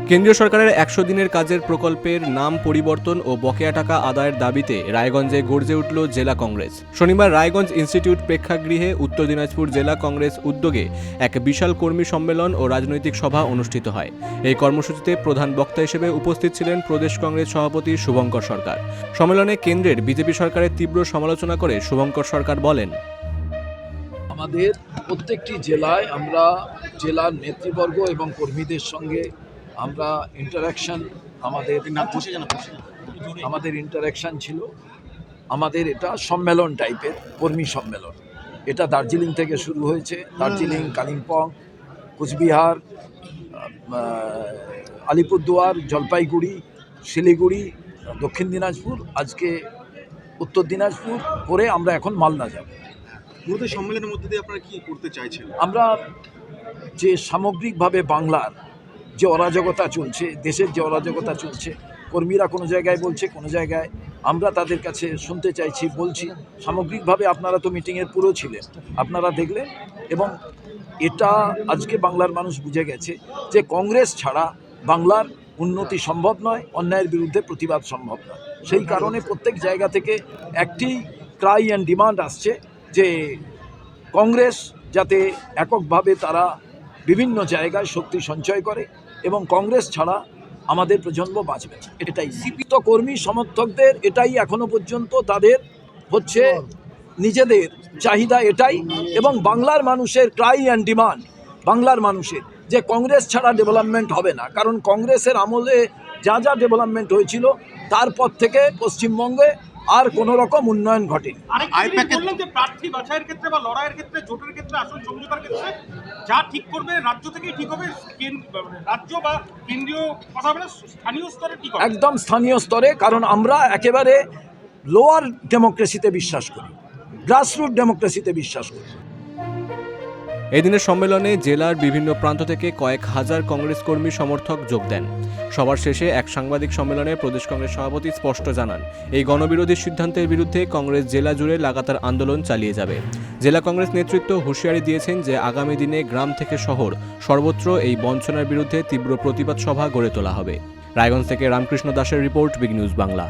কেন্দ্রীয় সরকারের ১০০ দিনের কাজের প্রকল্পের নাম পরিবর্তন ও বকেয়া টাকা আদায়ের দাবিতে রায়গঞ্জে গর্জে উঠল জেলা কংগ্রেস। শনিবার রায়গঞ্জ ইনস্টিটিউট প্রেক্ষাগৃহে উত্তর দিনাজপুর জেলা কংগ্রেস উদ্যোগে এক বিশাল কর্মী সম্মেলন ও রাজনৈতিক সভা অনুষ্ঠিত হয়। এই কর্মসূচিতে প্রধান বক্তা হিসেবে উপস্থিত ছিলেন প্রদেশ কংগ্রেস সভাপতি শুভঙ্কর সরকার। সম্মেলনে কেন্দ্রের বিজেপি সরকারের তীব্র সমালোচনা করে শুভঙ্কর সরকার বলেন, আমাদের প্রত্যেকটি জেলায় আমরা জেলার নেতৃবর্গ এবং কর্মীদের সঙ্গে আমরা ইন্টারাকশন আমাদের ইন্টারাকশন ছিল। আমাদের এটা সম্মেলন টাইপের কর্মী সম্মেলন। এটা দার্জিলিং থেকে শুরু হয়েছে। দার্জিলিং, কালিম্পং, কুচবিহার, আলিপুরদুয়ার, জলপাইগুড়ি, শিলিগুড়ি, দক্ষিণ দিনাজপুর, আজকে উত্তর দিনাজপুর করে আমরা এখন মালদা যাব। সম্মেলনের মধ্যে দিয়ে আপনারা কি করতে চাইছেন? আমরা যে সামগ্রিকভাবে বাংলার যে অরাজকতা চলছে, দেশের যে অরাজকতা চলছে, কর্মীরা কোনো জায়গায় বলছে, কোনো জায়গায় আমরা তাদের কাছে শুনতে চাইছি, বলছি। সামগ্রিকভাবে আপনারা তো মিটিংয়ের পুরো ছিলেন, আপনারা দেখলেন, এবং এটা আজকে বাংলার মানুষ বুঝে গেছে যে কংগ্রেস ছাড়া বাংলার উন্নতি সম্ভব নয়, অন্যায়ের বিরুদ্ধে প্রতিবাদ সম্ভব নয়। সেই কারণে প্রত্যেক জায়গা থেকে একটি ক্রাই অ্যান্ড ডিমান্ড আসছে যে কংগ্রেস যাতে এককভাবে তারা বিভিন্ন জায়গায় শক্তি সঞ্চয় করে এবং কংগ্রেস ছাড়া আমাদের প্রজন্ম বাঁচবে না। এটাই জীবিত কর্মী সমর্থকদের এটাই এখনো পর্যন্ত তাদের হচ্ছে নিজেদের চাহিদা এটাই, এবং বাংলার মানুষের ক্রাই অ্যান্ড ডিমান্ড, বাংলার মানুষের যে কংগ্রেস ছাড়া ডেভেলপমেন্ট হবে না। কারণ কংগ্রেসের আমলে যা যা ডেভেলপমেন্ট হয়েছিল তারপর থেকে পশ্চিমবঙ্গে আর কোনো রকম উন্নয়ন ঘটেনি। প্রার্থী বাছাইয়ের ক্ষেত্রে বা লড়াইয়ের ক্ষেত্রে, জোটের ক্ষেত্রে, আসল সমঝোতার ক্ষেত্রে যা ঠিক করবে রাজ্য থেকেই ঠিক হবে, রাজ্য বা কেন্দ্রীয় কথা বলে স্থানীয় স্তরে ঠিক হবে, একদম স্থানীয় স্তরে। কারণ আমরা একেবারে লোয়ার ডেমোক্রেসিতে বিশ্বাস করি, গ্রাসরুট ডেমোক্রেসিতে বিশ্বাস করি। এদিনের সম্মেলনে জেলার বিভিন্ন প্রান্ত থেকে কয়েক হাজার কংগ্রেস কর্মী সমর্থক যোগ দেন। সবার শেষে এক সাংবাদিক সম্মেলনে প্রদেশ কংগ্রেস সভাপতি স্পষ্ট জানান, এই গণবিরোধী সিদ্ধান্তের বিরুদ্ধে কংগ্রেস জেলা জুড়ে লাগাতার আন্দোলন চালিয়ে যাবে। জেলা কংগ্রেস নেতৃত্ব হুঁশিয়ারি দিয়েছেন যে আগামী দিনে গ্রাম থেকে শহর সর্বত্র এই বঞ্চনার বিরুদ্ধে তীব্র প্রতিবাদ সভা গড়ে তোলা হবে। রায়গঞ্জ থেকে রামকৃষ্ণ দাসের রিপোর্ট, বিগ নিউজ বাংলা।